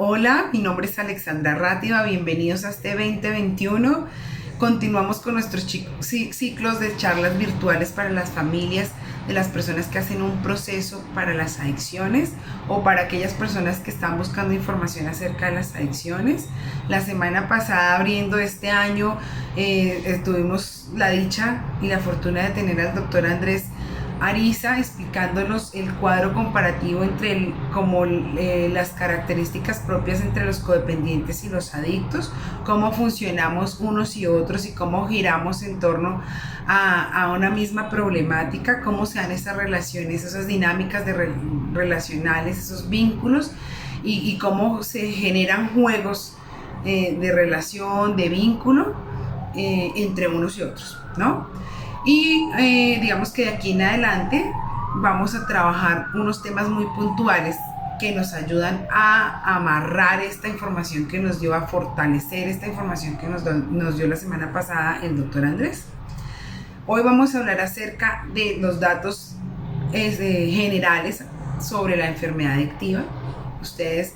Hola, mi nombre es Alexandra Rátiva, bienvenidos a este 2021. Continuamos con nuestros ciclos de charlas virtuales para las familias de las personas que hacen un proceso para las adicciones o para aquellas personas que están buscando información acerca de las adicciones. La semana pasada, abriendo este año, tuvimos la dicha y la fortuna de tener al doctor Andrés Ariza explicándonos el cuadro comparativo entre las características propias entre los codependientes y los adictos, cómo funcionamos unos y otros y cómo giramos en torno a una misma problemática, cómo se dan esas relaciones, esas dinámicas relacionales, esos vínculos y cómo se generan juegos de relación, de vínculo entre unos y otros, ¿no? Y digamos que de aquí en adelante vamos a trabajar unos temas muy puntuales que nos ayudan a amarrar esta información que nos dio, a fortalecer esta información que nos dio la semana pasada el doctor Andrés. Hoy vamos a hablar acerca de los datos generales sobre la enfermedad adictiva. Ustedes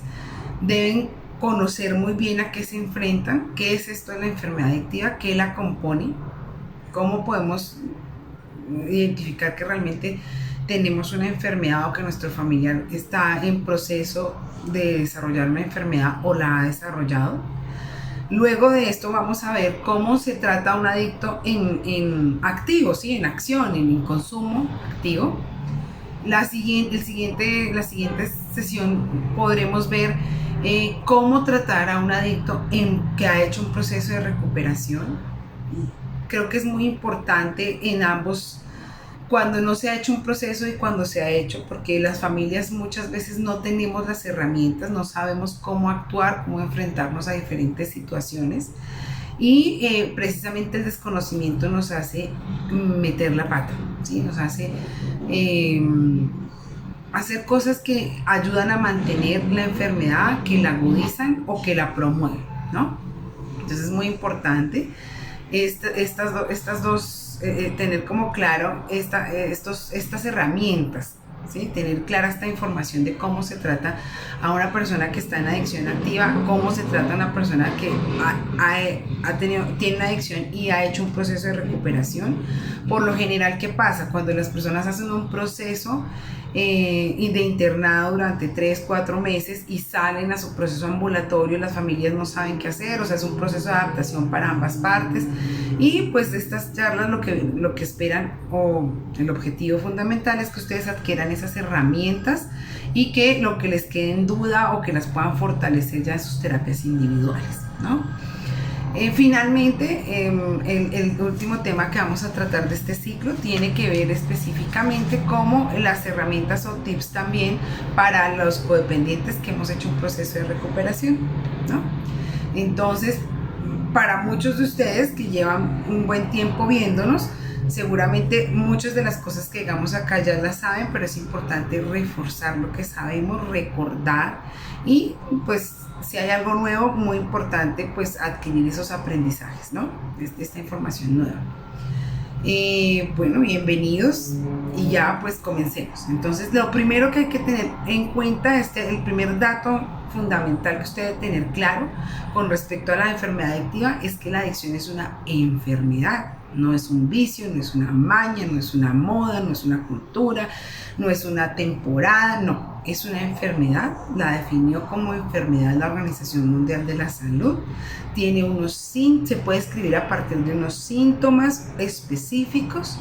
deben conocer muy bien a qué se enfrentan, qué es esto de la enfermedad adictiva, qué la compone, cómo podemos identificar que realmente tenemos una enfermedad o que nuestro familiar está en proceso de desarrollar una enfermedad o la ha desarrollado. Luego de esto vamos a ver cómo se trata a un adicto en activo, ¿sí? En acción, en consumo activo. La siguiente sesión podremos ver cómo tratar a un adicto que ha hecho un proceso de recuperación. Creo que es muy importante en ambos, cuando no se ha hecho un proceso y cuando se ha hecho, porque las familias muchas veces no tenemos las herramientas, no sabemos cómo actuar, cómo enfrentarnos a diferentes situaciones y precisamente el desconocimiento nos hace meter la pata, ¿sí? Nos hace hacer cosas que ayudan a mantener la enfermedad, que la agudizan o que la promueven, ¿no? Entonces es muy importante tener como claro estas herramientas, ¿sí? Tener clara esta información de cómo se trata a una persona que está en adicción activa, cómo se trata a una persona que tiene una adicción y ha hecho un proceso de recuperación. Por lo general, ¿qué pasa? Cuando las personas hacen un proceso de internado durante 3-4 meses y salen a su proceso ambulatorio, las familias no saben qué hacer, o sea, es un proceso de adaptación para ambas partes y pues estas charlas lo que esperan o el objetivo fundamental es que ustedes adquieran esas herramientas y que lo que les quede en duda o que las puedan fortalecer ya en sus terapias individuales, ¿no? Finalmente, el último tema que vamos a tratar de este ciclo tiene que ver específicamente como las herramientas o tips también para los codependientes que hemos hecho un proceso de recuperación, ¿no? Entonces, para muchos de ustedes que llevan un buen tiempo viéndonos, seguramente muchas de las cosas que digamos acá ya las saben, pero es importante reforzar lo que sabemos, recordar y pues si hay algo nuevo, muy importante pues adquirir esos aprendizajes, ¿no? Esta información nueva. Bueno, bienvenidos y ya pues comencemos. Entonces lo primero que hay que tener en cuenta, el primer dato fundamental que usted debe tener claro con respecto a la enfermedad adictiva es que la adicción es una enfermedad, no es un vicio, no es una maña, no es una moda, no es una cultura, no es una temporada, no, es una enfermedad. La definió como enfermedad la Organización Mundial de la Salud. Se puede escribir a partir de unos síntomas específicos,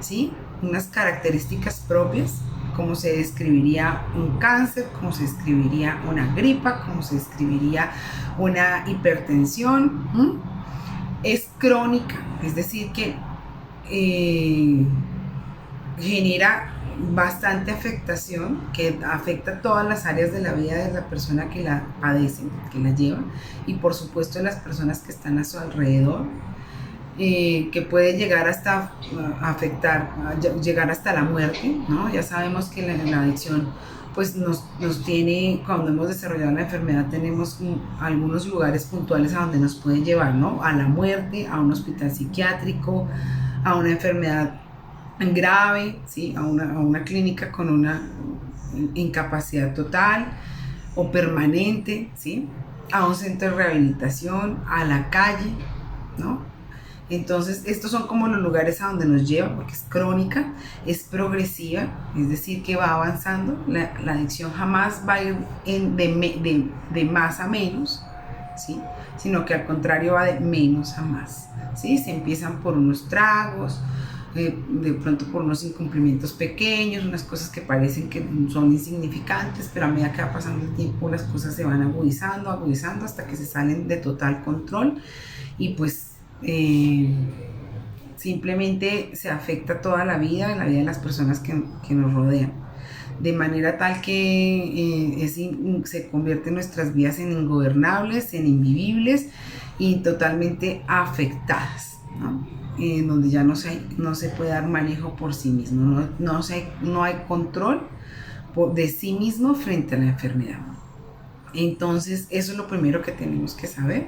¿sí? Unas características propias, como se describiría un cáncer, como se describiría una gripa, como se describiría una hipertensión. Es crónica, es decir que genera bastante afectación, que afecta todas las áreas de la vida de la persona que la padece, que la lleva, y por supuesto de las personas que están a su alrededor, que puede llegar hasta llegar hasta la muerte, ¿no? Ya sabemos que la adicción pues nos tiene, cuando hemos desarrollado la enfermedad tenemos algunos lugares puntuales a donde nos pueden llevar, ¿no? A la muerte, a un hospital psiquiátrico, a una enfermedad grave, ¿sí? A una clínica con una incapacidad total, o permanente, ¿sí? A un centro de rehabilitación, a la calle, ¿no? Entonces, estos son como los lugares a donde nos lleva, porque es crónica, es progresiva, es decir, que va avanzando. La adicción jamás va a ir de más a menos, ¿sí? Sino que al contrario va de menos a más, ¿sí? Se empiezan por unos tragos, de pronto por unos incumplimientos pequeños, unas cosas que parecen que son insignificantes, pero a medida que va pasando el tiempo las cosas se van agudizando, agudizando hasta que se salen de total control y pues simplemente se afecta toda la vida de las personas que nos rodean, de manera tal que se convierten nuestras vidas en ingobernables, en invivibles y totalmente afectadas, ¿no? Donde ya no se puede dar manejo por sí mismo, no hay control de sí mismo frente a la enfermedad. Entonces, eso es lo primero que tenemos que saber.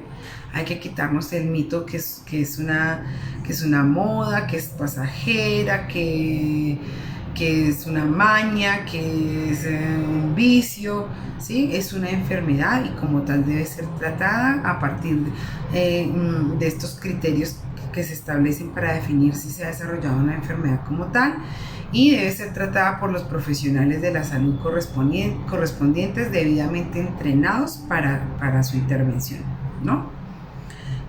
Hay que quitarnos el mito que es una moda, que es pasajera, que es una maña, que es un vicio, ¿sí? Es una enfermedad y como tal debe ser tratada a partir de estos criterios que se establecen para definir si se ha desarrollado una enfermedad como tal, y debe ser tratada por los profesionales de la salud correspondientes debidamente entrenados para su intervención, ¿no?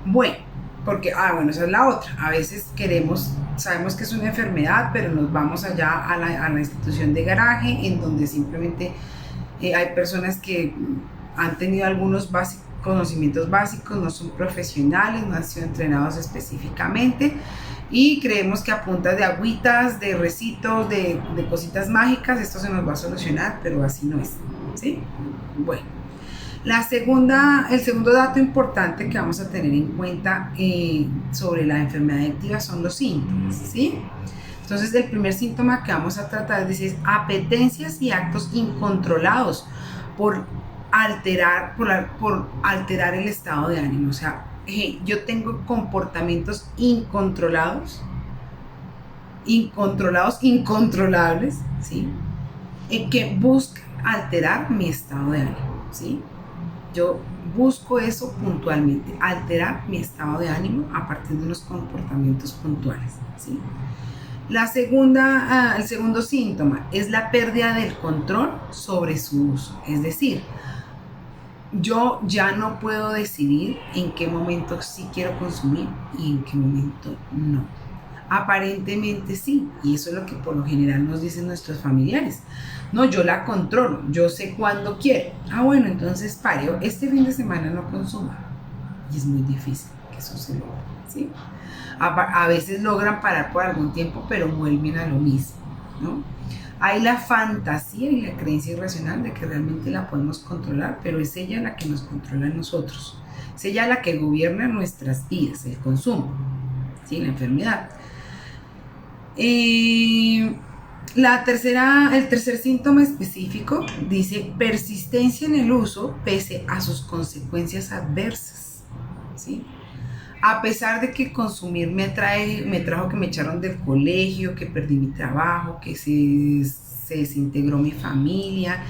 Bueno, porque, bueno, esa es la otra. A veces sabemos que es una enfermedad, pero nos vamos allá a la institución de garaje, en donde simplemente hay personas que han tenido algunos conocimientos básicos, no son profesionales, no han sido entrenados específicamente, y creemos que a punta de agüitas, de recitos, de cositas mágicas, esto se nos va a solucionar, pero así no es, ¿sí? Bueno, el segundo dato importante que vamos a tener en cuenta sobre la enfermedad adictiva son los síntomas, ¿sí? Entonces, el primer síntoma que vamos a tratar es decir, apetencias y actos incontrolados por alterar el estado de ánimo. O sea, yo tengo comportamientos incontrolables, incontrolables, ¿sí? Que buscan alterar mi estado de ánimo, ¿sí? Yo busco eso puntualmente, alterar mi estado de ánimo a partir de unos comportamientos puntuales, ¿sí? El segundo síntoma es la pérdida del control sobre su uso, es decir, yo ya no puedo decidir en qué momento sí quiero consumir y en qué momento no. Aparentemente sí, y eso es lo que por lo general nos dicen nuestros familiares. No, yo la controlo, yo sé cuándo quiero. Bueno, entonces pare, este fin de semana no consuma. Y es muy difícil que eso se logre, ¿sí? A veces logran parar por algún tiempo, pero vuelven a lo mismo, ¿no? Hay la fantasía y la creencia irracional de que realmente la podemos controlar, pero es ella la que nos controla a nosotros. Es ella la que gobierna nuestras vidas, el consumo, ¿sí? La enfermedad. El tercer síntoma específico dice persistencia en el uso pese a sus consecuencias adversas, ¿sí? A pesar de que consumir me trajo que me echaron del colegio, que perdí mi trabajo, que se desintegró mi familia,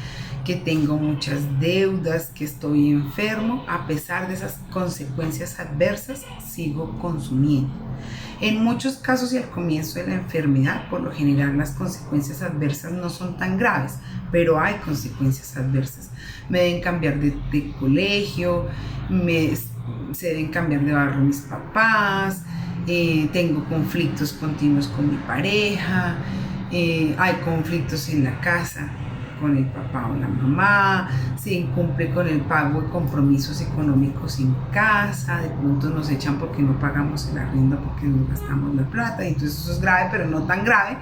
que tengo muchas deudas, que estoy enfermo, a pesar de esas consecuencias adversas, sigo consumiendo. En muchos casos y al comienzo de la enfermedad, por lo general las consecuencias adversas no son tan graves, pero hay consecuencias adversas. Me deben cambiar de colegio, se deben cambiar de barrio mis papás, tengo conflictos continuos con mi pareja, hay conflictos en la casa con el papá o la mamá, se incumple con el pago de compromisos económicos en casa, de pronto nos echan porque no pagamos el arriendo, porque no gastamos la plata, y entonces eso es grave, pero no tan grave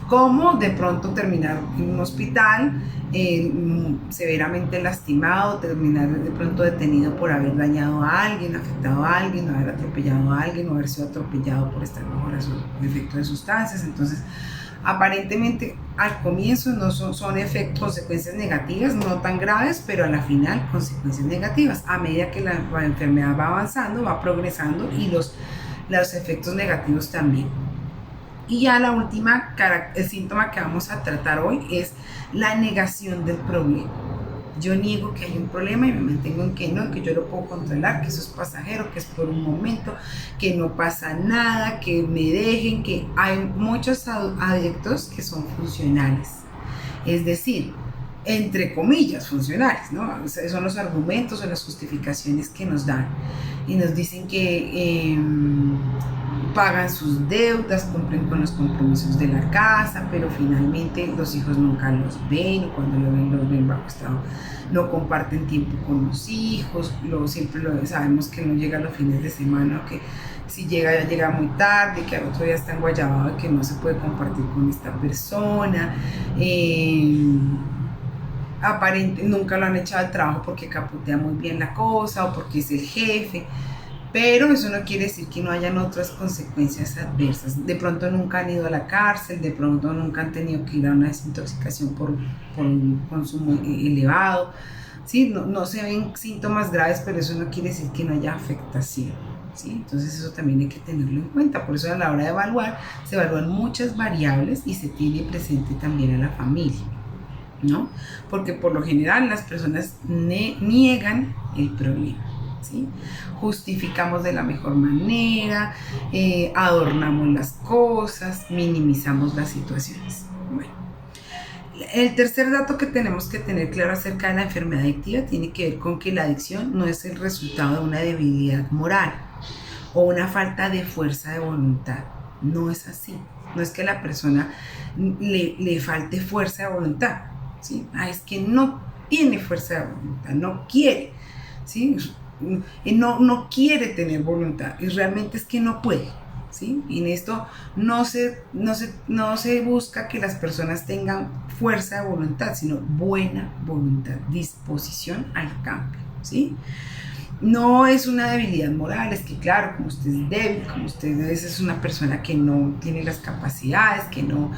como de pronto terminar en un hospital severamente lastimado, terminar de pronto detenido por haber dañado a alguien, afectado a alguien, haber atropellado a alguien o haber sido atropellado por estar bajo el efecto de sustancias. Entonces, aparentemente al comienzo no son consecuencias negativas, no tan graves, pero a la final consecuencias negativas. A medida que la enfermedad va avanzando, va progresando y los efectos negativos también. Y ya el síntoma que vamos a tratar hoy es la negación del problema. Yo niego que hay un problema y me mantengo en que no, que yo lo puedo controlar, que eso es pasajero, que es por un momento, que no pasa nada, que me dejen, que hay muchos adictos que son funcionales. Es decir, entre comillas, funcionales, ¿no? O sea, son los argumentos o las justificaciones que nos dan y nos dicen que pagan sus deudas, cumplen con los compromisos de la casa, pero finalmente los hijos nunca los ven, o cuando los ven bajo estado, no comparten tiempo con los hijos, siempre sabemos que no llega los fines de semana, o que si llega, ya llega muy tarde, que al otro día está enguayabado y que no se puede compartir con esta persona. Nunca lo han echado al trabajo porque capotea muy bien la cosa o porque es el jefe, pero eso no quiere decir que no hayan otras consecuencias adversas. De pronto nunca han ido a la cárcel, de pronto nunca han tenido que ir a una desintoxicación por un consumo elevado, ¿sí? No se ven síntomas graves, pero eso no quiere decir que no haya afectación, ¿sí? Entonces eso también hay que tenerlo en cuenta. Por eso a la hora de evaluar, se evalúan muchas variables y se tiene presente también a la familia, ¿no? Porque por lo general las personas niegan el problema, ¿sí? Justificamos de la mejor manera, adornamos las cosas, minimizamos las situaciones. Bueno, el tercer dato que tenemos que tener claro acerca de la enfermedad adictiva tiene que ver con que la adicción no es el resultado de una debilidad moral o una falta de fuerza de voluntad. No es así. No es que a la persona le falte fuerza de voluntad, ¿sí? Es que no tiene fuerza de voluntad, no quiere, ¿sí? No quiere tener voluntad y realmente es que no puede, ¿sí? Y en esto no se busca que las personas tengan fuerza de voluntad, sino buena voluntad, disposición al cambio, ¿sí? No es una debilidad moral, es que claro, como usted es débil, como usted es una persona que no tiene las capacidades, que no...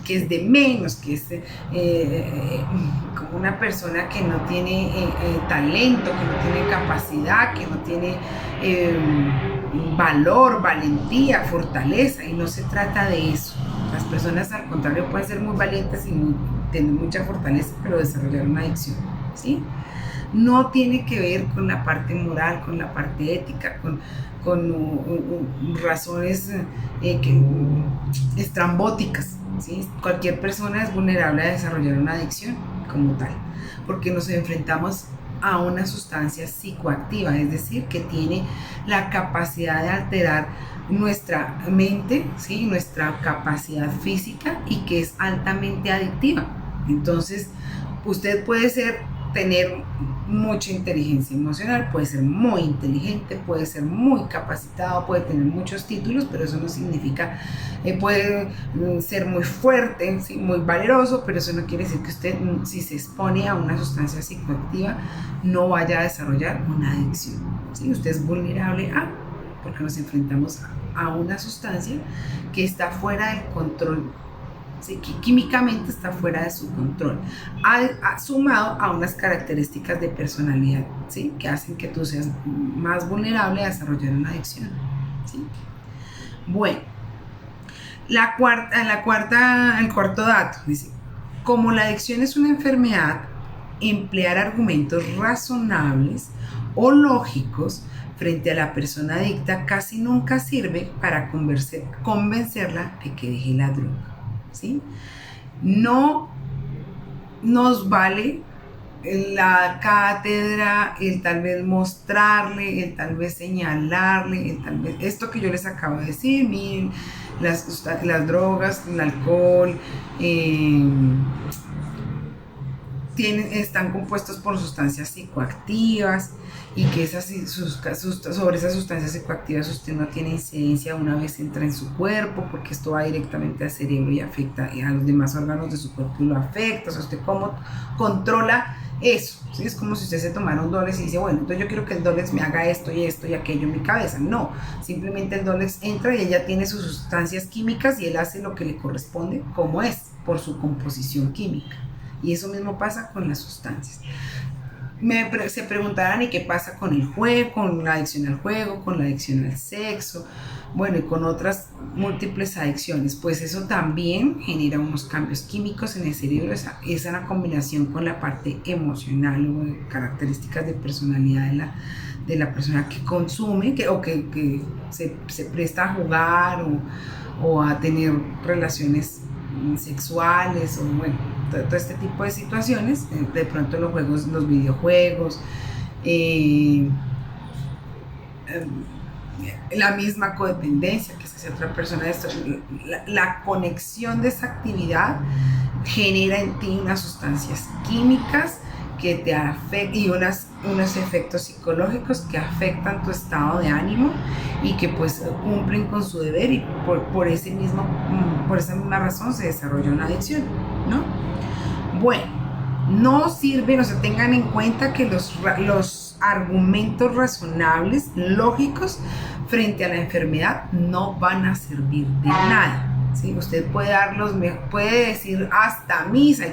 que es de menos, que es como una persona que no tiene talento, que no tiene capacidad, que no tiene valor, valentía, fortaleza, y no se trata de eso. Las personas al contrario pueden ser muy valientes y tener mucha fortaleza, pero desarrollar una adicción, ¿sí? No tiene que ver con la parte moral, con la parte ética, con razones estrambóticas, ¿sí? Cualquier persona es vulnerable a desarrollar una adicción como tal, porque nos enfrentamos a una sustancia psicoactiva, es decir, que tiene la capacidad de alterar nuestra mente, ¿sí? Nuestra capacidad física, y que es altamente adictiva. Entonces, usted puede tener mucha inteligencia emocional, puede ser muy inteligente, puede ser muy capacitado, puede tener muchos títulos, pero eso no significa, puede ser muy fuerte, ¿sí? Muy valeroso, pero eso no quiere decir que usted, si se expone a una sustancia psicoactiva, no vaya a desarrollar una adicción, ¿sí? Usted es vulnerable porque nos enfrentamos a una sustancia que está fuera del control, ¿sí? Que químicamente está fuera de su control, sumado a unas características de personalidad, ¿sí? Que hacen que tú seas más vulnerable a desarrollar una adicción, ¿sí? Bueno, el cuarto dato dice: como la adicción es una enfermedad, emplear argumentos razonables o lógicos frente a la persona adicta casi nunca sirve para convencerla de que deje la droga, ¿sí? No nos vale la cátedra, el tal vez mostrarle, el tal vez señalarle, el tal vez esto que yo les acabo de decir, miren, las drogas, el alcohol, están compuestos por sustancias psicoactivas, y que sobre esas sustancias psicoactivas usted no tiene incidencia una vez entra en su cuerpo, porque esto va directamente al cerebro y afecta a los demás órganos de su cuerpo y lo afecta. O sea, usted cómo controla eso, ¿sí? Es como si usted se tomara un Dolex y dice, bueno, entonces yo quiero que el Dolex me haga esto y esto y aquello en mi cabeza. No, simplemente el Dolex entra y ella tiene sus sustancias químicas y él hace lo que le corresponde, como es, por su composición química. Y eso mismo pasa con las sustancias. Se preguntarán, ¿y qué pasa con el juego, con la adicción al juego, con la adicción al sexo, bueno, y con otras múltiples adicciones, pues eso también genera unos cambios químicos en el cerebro. Esa es una combinación con la parte emocional o de características de personalidad de la persona que consume que se presta a jugar o a tener relaciones sexuales o bueno, todo este tipo de situaciones. De pronto los juegos, los videojuegos, la misma codependencia, que es que sea otra persona, esto, la conexión de esa actividad genera en ti unas sustancias químicas que te afectan y unos efectos psicológicos que afectan tu estado de ánimo y que pues cumplen con su deber, y por esa misma razón se desarrolla una adicción, ¿no? Bueno, no sirven, o sea, tengan en cuenta que los argumentos razonables, lógicos, frente a la enfermedad no van a servir de nada. ¿Sí? Usted puede decir hasta misa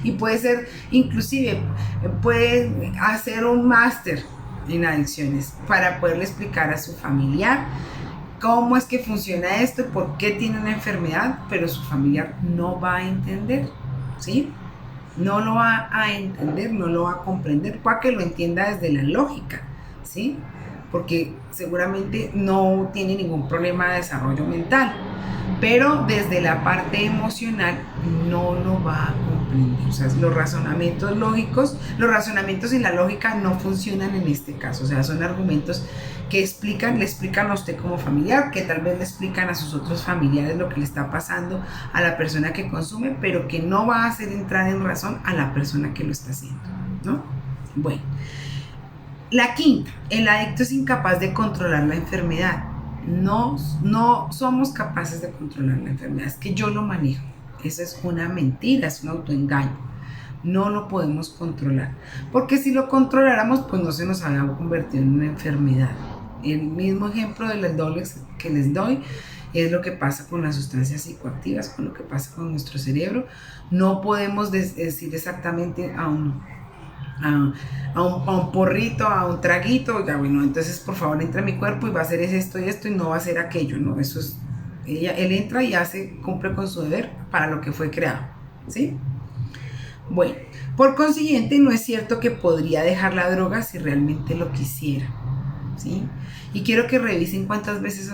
y puede ser, inclusive puede hacer un máster en adicciones para poderle explicar a su familiar cómo es que funciona esto y por qué tiene una enfermedad, pero su familiar no va a entender, ¿sí? No lo va a entender, no lo va a comprender, para que lo entienda desde la lógica, ¿sí? Porque seguramente no tiene ningún problema de desarrollo mental, pero desde la parte emocional no lo va a comprender. O sea, los razonamientos lógicos, los razonamientos y la lógica no funcionan en este caso. O sea, son argumentos que le explican a usted como familiar, que tal vez le explican a sus otros familiares lo que le está pasando a la persona que consume, pero que no va a hacer entrar en razón a la persona que lo está haciendo, ¿no? Bueno, la quinta, el adicto es incapaz de controlar la enfermedad. No somos capaces de controlar la enfermedad, es que yo lo manejo. Eso es una mentira, es un autoengaño. No lo podemos controlar, porque si lo controláramos, pues no se nos había convertido en una enfermedad. El mismo ejemplo de los dobles que les doy es lo que pasa con las sustancias psicoactivas, con lo que pasa con nuestro cerebro. No podemos decir exactamente a un porrito, a un traguito, ya bueno, entonces por favor entra a mi cuerpo y va a hacer esto y esto y no va a hacer aquello, ¿no? Eso es, él entra y cumple con su deber para lo que fue creado, ¿sí? Bueno, por consiguiente no es cierto que podría dejar la droga si realmente lo quisiera, ¿sí? Y quiero que revisen cuántas veces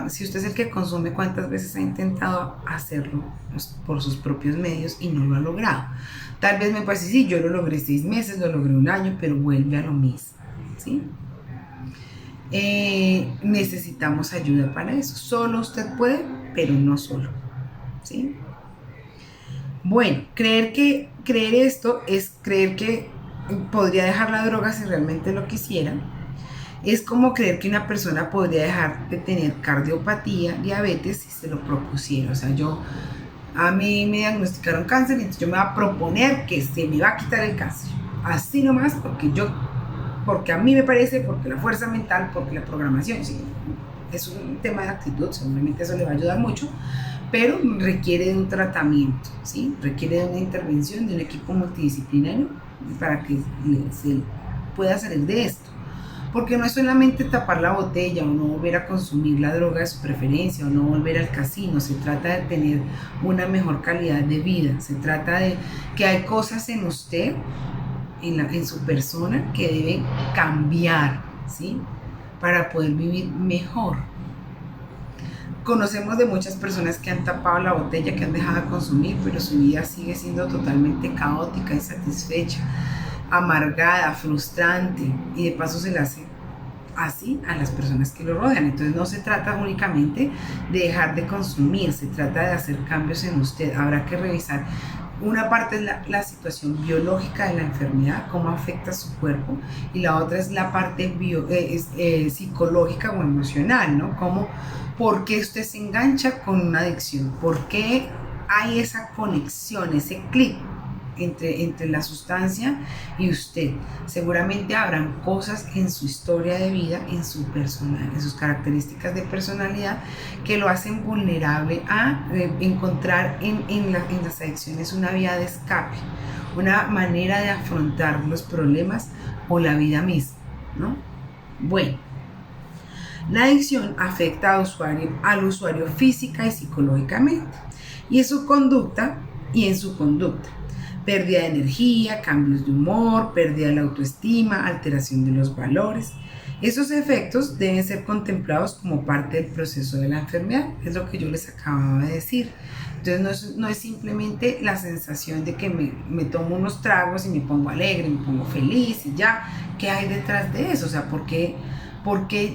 si usted es el que consume, cuántas veces ha intentado hacerlo por sus propios medios y no lo ha logrado. Tal vez me puede decir, sí, yo lo logré 6 meses, lo logré un año, pero vuelve a lo mismo, ¿sí? Necesitamos ayuda para eso. Solo usted puede, pero no solo, ¿sí? Bueno, creer esto es creer que podría dejar la droga si realmente lo quisiera. Es como creer que una persona podría dejar de tener cardiopatía, diabetes, si se lo propusiera. O sea, a mí me diagnosticaron cáncer y entonces yo me voy a proponer que se me va a quitar el cáncer. Así nomás, porque a mí me parece, porque la fuerza mental, porque la programación, sí, es un tema de actitud, seguramente eso le va a ayudar mucho, pero requiere de un tratamiento, ¿sí? Requiere de una intervención de un equipo multidisciplinario para que se pueda salir de esto. Porque no es solamente tapar la botella o no volver a consumir la droga de su preferencia o no volver al casino, se trata de tener una mejor calidad de vida, se trata de que hay cosas en usted, en su persona, que deben cambiar, ¿sí? Para poder vivir mejor. Conocemos de muchas personas que han tapado la botella, que han dejado de consumir, pero su vida sigue siendo totalmente caótica, insatisfecha, amargada, frustrante, y de paso se le hace así a las personas que lo rodean. Entonces no se trata únicamente de dejar de consumir, se trata de hacer cambios en usted. Habrá que revisar. Una parte es la situación biológica de la enfermedad, cómo afecta a su cuerpo, y la otra es la parte psicológica o emocional, ¿no? ¿Por qué usted se engancha con una adicción? ¿Por qué hay esa conexión, ese clic entre la sustancia y usted? Seguramente habrán cosas en su historia de vida, en sus características de personalidad, que lo hacen vulnerable a encontrar en las adicciones una vía de escape, una manera de afrontar los problemas o la vida misma, ¿no? Bueno, La adicción afecta al usuario física y psicológicamente y en su conducta. Pérdida de energía, cambios de humor, pérdida de la autoestima, alteración de los valores. Esos efectos deben ser contemplados como parte del proceso de la enfermedad, es lo que yo les acababa de decir. Entonces no es simplemente la sensación de que me tomo unos tragos y me pongo alegre, me pongo feliz y ya. ¿Qué hay detrás de eso? O sea, ¿por qué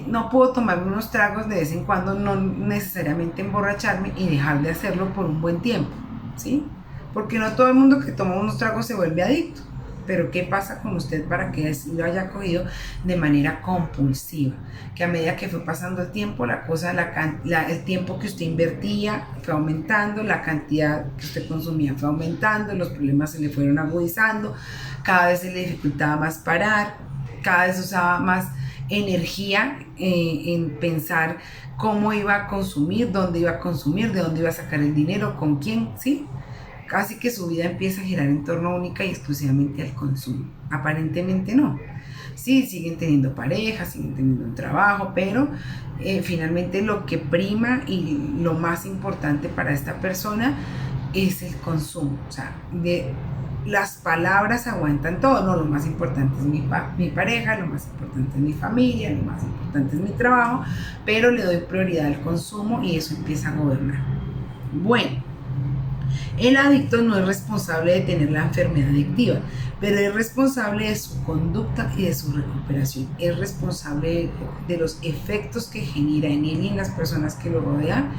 no puedo tomarme unos tragos de vez en cuando, no necesariamente emborracharme y dejar de hacerlo por un buen tiempo? ¿Sí? Porque no todo el mundo que toma unos tragos se vuelve adicto. Pero ¿qué pasa con usted para que lo haya cogido de manera compulsiva? Que a medida que fue pasando el tiempo, el tiempo que usted invertía fue aumentando, la cantidad que usted consumía fue aumentando, los problemas se le fueron agudizando, cada vez se le dificultaba más parar, cada vez usaba más energía en pensar cómo iba a consumir, dónde iba a consumir, de dónde iba a sacar el dinero, con quién, ¿sí? Casi que su vida empieza a girar en torno única y exclusivamente al consumo. Aparentemente no. Sí, siguen teniendo pareja, siguen teniendo un trabajo, pero finalmente lo que prima y lo más importante para esta persona es el consumo. O sea, las palabras aguantan todo, no, lo más importante es mi pareja, lo más importante es mi familia, lo más importante es mi trabajo, pero le doy prioridad al consumo y eso empieza a gobernar. Bueno, el adicto no es responsable de tener la enfermedad adictiva, pero es responsable de su conducta y de su recuperación. Es responsable de los efectos que genera en él y en las personas que lo rodean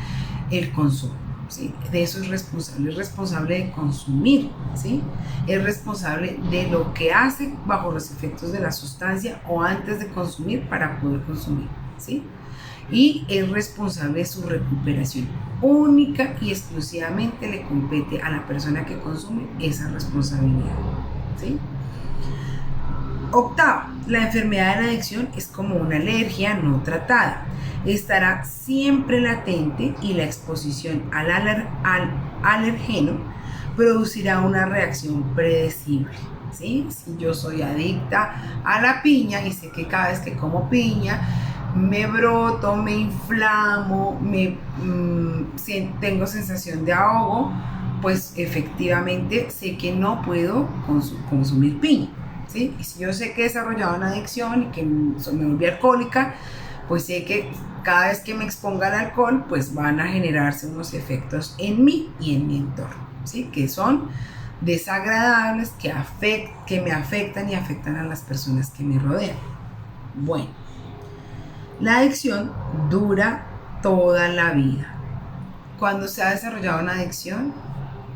el consumo. ¿Sí? De eso es responsable de consumir, ¿sí? Es responsable de lo que hace bajo los efectos de la sustancia o antes de consumir para poder consumir, ¿sí? Y es responsable de su recuperación. Única y exclusivamente le compete a la persona que consume esa responsabilidad, ¿sí? Octavo, la enfermedad de la adicción es como una alergia no tratada. Estará siempre latente y la exposición al alergeno producirá una reacción predecible, ¿sí? Si yo soy adicta a la piña y sé que cada vez que como piña me broto, me inflamo, tengo sensación de ahogo, pues efectivamente sé que no puedo consumir piña, ¿sí? Y si yo sé que he desarrollado una adicción y que me volví alcohólica, pues sé que cada vez que me exponga al alcohol, pues van a generarse unos efectos en mí y en mi entorno, ¿sí? Que son desagradables, que me afectan y afectan a las personas que me rodean. Bueno. La adicción dura toda la vida. Cuando se ha desarrollado una adicción,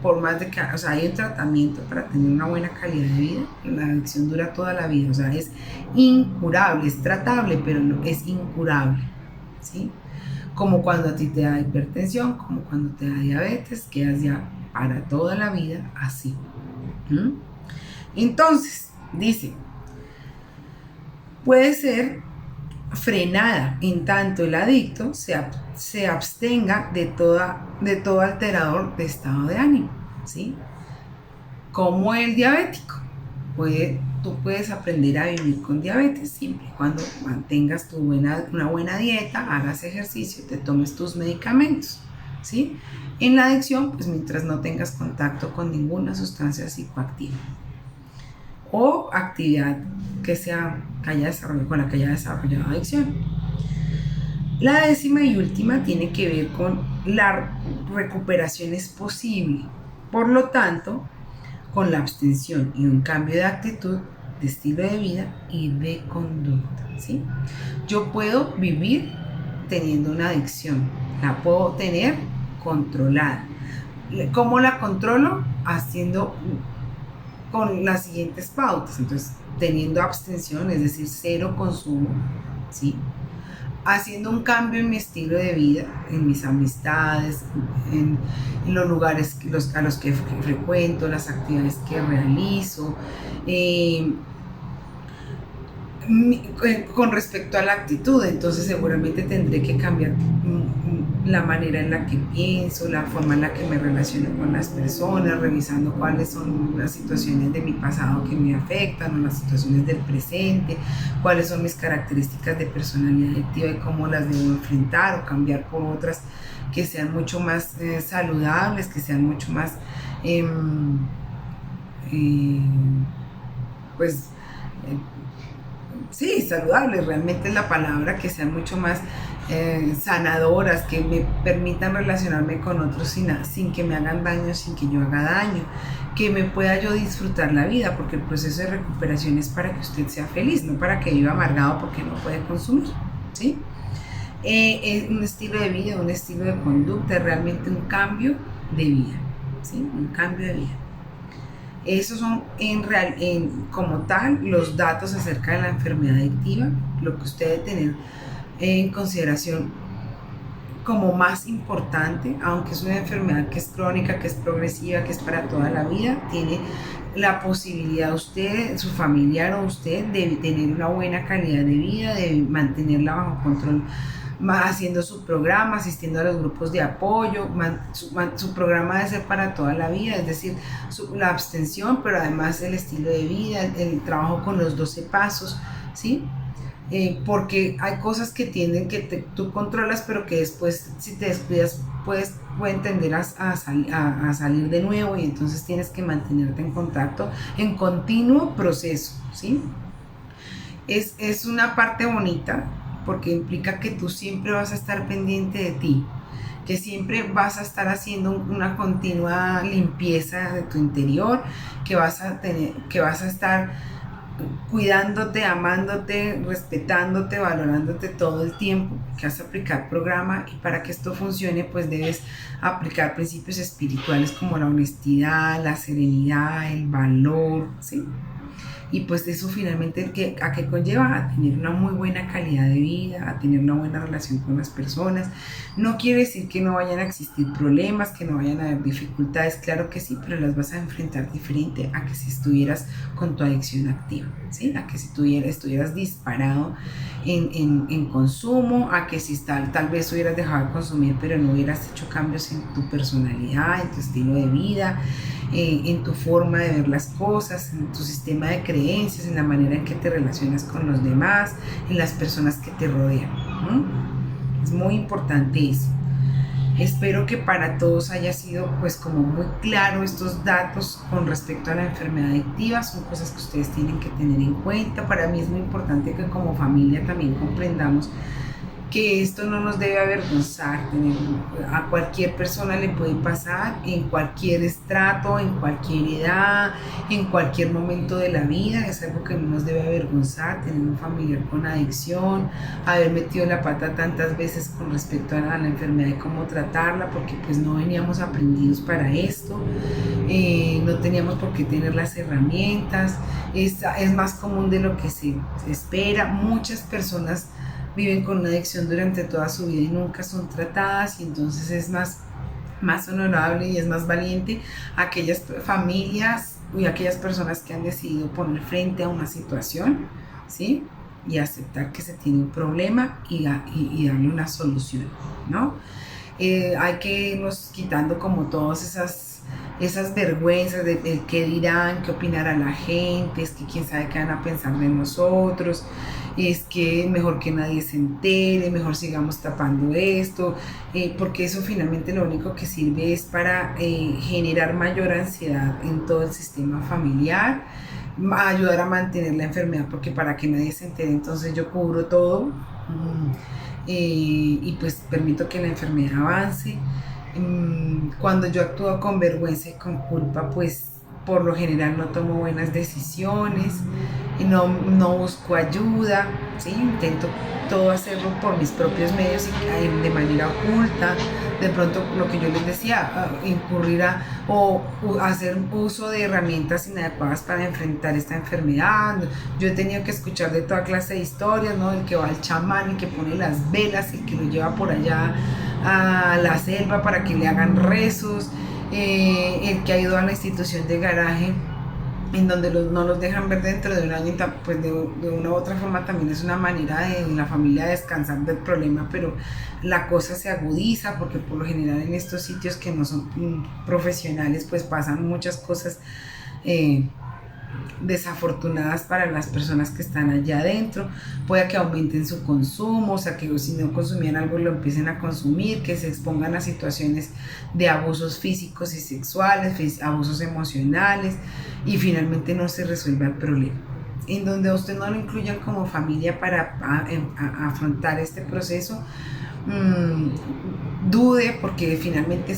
por más de que, o sea, hay un tratamiento para tener una buena calidad de vida, la adicción dura toda la vida, o sea, es incurable, es tratable, pero no es incurable, ¿sí? Como cuando a ti te da hipertensión, como cuando te da diabetes, quedas ya para toda la vida así. Entonces, dice, puede ser frenada en tanto el adicto se abstenga de todo alterador de estado de ánimo, ¿sí? Como el diabético. Tú puedes aprender a vivir con diabetes siempre y cuando mantengas una buena dieta, hagas ejercicio, te tomes tus medicamentos, ¿sí? En la adicción, pues mientras no tengas contacto con ninguna sustancia psicoactiva o actividad con la que haya desarrollado adicción. La décima y última tiene que ver con la recuperación es posible, por lo tanto, con la abstención y un cambio de actitud, de estilo de vida y de conducta, ¿sí? Yo puedo vivir teniendo una adicción, la puedo tener controlada. ¿Cómo la controlo? Haciendo con las siguientes pautas. Entonces, teniendo abstención, es decir, cero consumo, ¿sí? Haciendo un cambio en mi estilo de vida, en mis amistades, en los lugares a los que frecuento, las actividades que realizo, con respecto a la actitud. Entonces seguramente tendré que cambiar la manera en la que pienso, la forma en la que me relaciono con las personas, revisando cuáles son las situaciones de mi pasado que me afectan o las situaciones del presente, cuáles son mis características de personalidad activa y cómo las debo enfrentar o cambiar por otras que sean mucho más saludables, que sean mucho más, pues, sí, saludables, realmente es la palabra, que sean mucho más sanadoras, que me permitan relacionarme con otros sin que me hagan daño, sin que yo haga daño, que me pueda yo disfrutar la vida, porque el proceso de recuperación es para que usted sea feliz, no para que viva amargado porque no puede consumir, ¿sí? Es un estilo de vida, un estilo de conducta, realmente un cambio de vida, ¿sí? Un cambio de vida. Esos son como tal los datos acerca de la enfermedad adictiva, lo que usted debe tener en consideración como más importante, aunque es una enfermedad que es crónica, que es progresiva, que es para toda la vida, tiene la posibilidad usted, su familiar o usted de tener una buena calidad de vida, de mantenerla bajo control, haciendo su programa, asistiendo a los grupos de apoyo, su programa debe ser para toda la vida, es decir, la abstención, pero además el estilo de vida, el trabajo con los 12 pasos, ¿sí? Porque hay cosas que tienden que tú controlas, pero que después, si te descuidas, pueden tender a salir de nuevo, y entonces tienes que mantenerte en contacto, en continuo proceso, ¿sí? Es una parte bonita, porque implica que tú siempre vas a estar pendiente de ti, que siempre vas a estar haciendo una continua limpieza de tu interior, que vas a estar cuidándote, amándote, respetándote, valorándote todo el tiempo, que vas a aplicar programa, y para que esto funcione pues debes aplicar principios espirituales como la honestidad, la serenidad, el valor, ¿sí? Y pues eso finalmente ¿a qué conlleva? A tener una muy buena calidad de vida, a tener una buena relación con las personas. No quiere decir que no vayan a existir problemas, que no vayan a haber dificultades, claro que sí, pero las vas a enfrentar diferente a que si estuvieras con tu adicción activa, ¿sí? A que si estuvieras disparado en consumo, a que si tal vez hubieras dejado de consumir, pero no hubieras hecho cambios en tu personalidad, en tu estilo de vida, en tu forma de ver las cosas, en tu sistema de creencias, en la manera en que te relacionas con los demás, en las personas que te rodean, ¿no? Es muy importante eso. Espero que para todos haya sido pues como muy claro estos datos con respecto a la enfermedad adictiva. Son cosas que ustedes tienen que tener en cuenta. Para mí es muy importante que como familia también comprendamos que esto no nos debe avergonzar. A cualquier persona le puede pasar, en cualquier estrato, en cualquier edad, en cualquier momento de la vida. Es algo que no nos debe avergonzar, tener un familiar con adicción, haber metido la pata tantas veces con respecto a la enfermedad y cómo tratarla, porque pues no veníamos aprendidos para esto, no teníamos por qué tener las herramientas. Es más común de lo que se espera. Muchas personas viven con una adicción durante toda su vida y nunca son tratadas, y entonces es más honorable y es más valiente aquellas familias y aquellas personas que han decidido poner frente a una situación, ¿sí? Y aceptar que se tiene un problema y darle una solución, ¿no? Hay que irnos quitando como todas esas vergüenzas de qué dirán, qué opinará la gente, es que quién sabe qué van a pensar de nosotros, es que mejor que nadie se entere, mejor sigamos tapando esto, porque eso finalmente lo único que sirve es para generar mayor ansiedad en todo el sistema familiar, ayudar a mantener la enfermedad, porque para que nadie se entere entonces yo cubro todo, y pues permito que la enfermedad avance. Cuando yo actúo con vergüenza y con culpa, pues por lo general no tomo buenas decisiones, no busco ayuda, ¿sí? Intento todo hacerlo por mis propios medios y de manera oculta. De pronto, lo que yo les decía, incurrir o hacer uso de herramientas inadecuadas para enfrentar esta enfermedad. Yo he tenido que escuchar de toda clase de historias, ¿no? El que va al chamán, el que pone las velas, el que lo lleva por allá a la selva para que le hagan rezos, el que ha ido a la institución de garaje en donde no los dejan ver dentro de un año, pues de una u otra forma también es una manera de la familia descansar del problema, pero la cosa se agudiza porque por lo general en estos sitios que no son profesionales pues pasan muchas cosas desafortunadas para las personas que están allá adentro. Puede que aumenten su consumo, o sea que si no consumían algo lo empiecen a consumir, que se expongan a situaciones de abusos físicos y sexuales, abusos emocionales, y finalmente no se resuelva el problema. En donde a usted no lo incluyan como familia para afrontar este proceso, dude, porque finalmente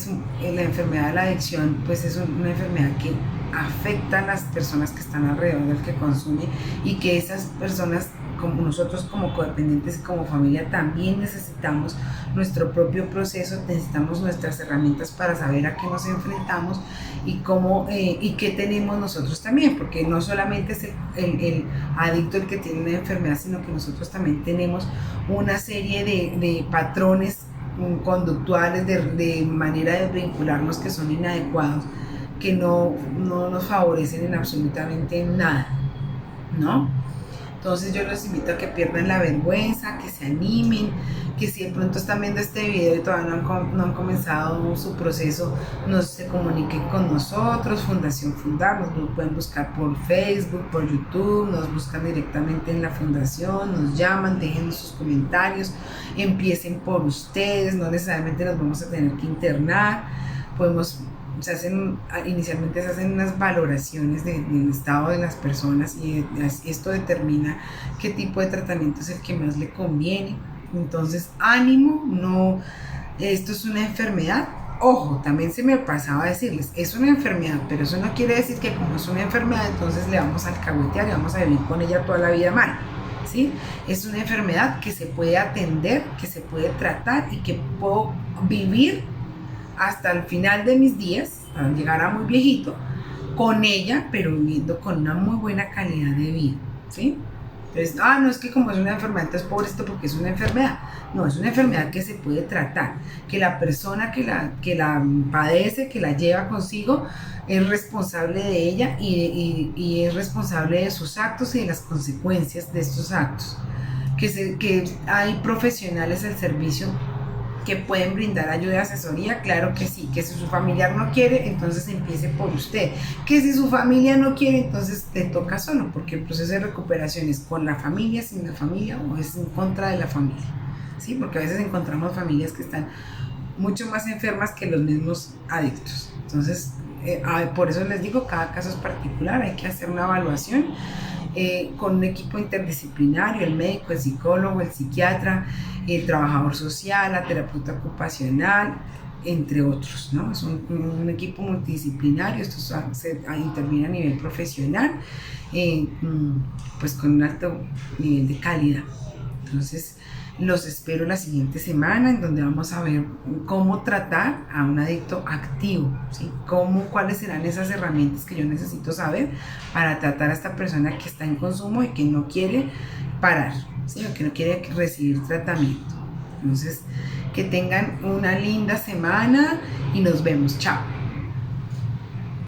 la enfermedad de la adicción pues es una enfermedad que afecta a las personas que están alrededor del que consume, y que esas personas, como nosotros como codependientes y como familia, también necesitamos nuestro propio proceso, necesitamos nuestras herramientas para saber a qué nos enfrentamos y cómo y qué tenemos nosotros también, porque no solamente es el adicto el que tiene una enfermedad, sino que nosotros también tenemos una serie de patrones conductuales, de manera de vincularnos que son inadecuados, que no nos favorecen en absolutamente nada, ¿no? Entonces yo los invito a que pierdan la vergüenza, que se animen, que si de pronto están viendo este video y todavía no han comenzado su proceso, se comuniquen con nosotros, Fundación Fundar, nos pueden buscar por Facebook, por YouTube, nos buscan directamente en la fundación, nos llaman, dejen sus comentarios, empiecen por ustedes, no necesariamente nos vamos a tener que internar, inicialmente se hacen unas valoraciones del estado de las personas, y esto determina qué tipo de tratamiento es el que más le conviene. Entonces, ánimo, no, esto es una enfermedad. Ojo, también se me pasaba a decirles, es una enfermedad, pero eso no quiere decir que como es una enfermedad, entonces le vamos a alcahuetear y vamos a vivir con ella toda la vida mal, ¿sí? Es una enfermedad que se puede atender, que se puede tratar y que puedo vivir hasta el final de mis días, al llegar a muy viejito, con ella, pero viviendo con una muy buena calidad de vida, ¿sí? Entonces, no es que como es una enfermedad, entonces pobrecito porque es una enfermedad. No, es una enfermedad que se puede tratar, que la persona que la padece, que la lleva consigo, es responsable de ella y es responsable de sus actos y de las consecuencias de estos actos. Que hay profesionales al servicio que pueden brindar ayuda y asesoría, claro que sí, que si su familiar no quiere, entonces empiece por usted, que si su familia no quiere, entonces te toca solo, porque el proceso de recuperación es con la familia, sin la familia, o es en contra de la familia, ¿sí? Porque a veces encontramos familias que están mucho más enfermas que los mismos adictos. Entonces, por eso les digo, cada caso es particular, hay que hacer una evaluación con un equipo interdisciplinario, el médico, el psicólogo, el psiquiatra, el trabajador social, la terapeuta ocupacional, entre otros, ¿no? Es un equipo multidisciplinario, esto interviene a nivel profesional, pues con un alto nivel de calidad. Entonces, los espero la siguiente semana, en donde vamos a ver cómo tratar a un adicto activo, ¿sí? Cuáles serán esas herramientas que yo necesito saber para tratar a esta persona que está en consumo y que no quiere parar, ¿sí? O que no quiere recibir tratamiento. Entonces, que tengan una linda semana y nos vemos. Chao.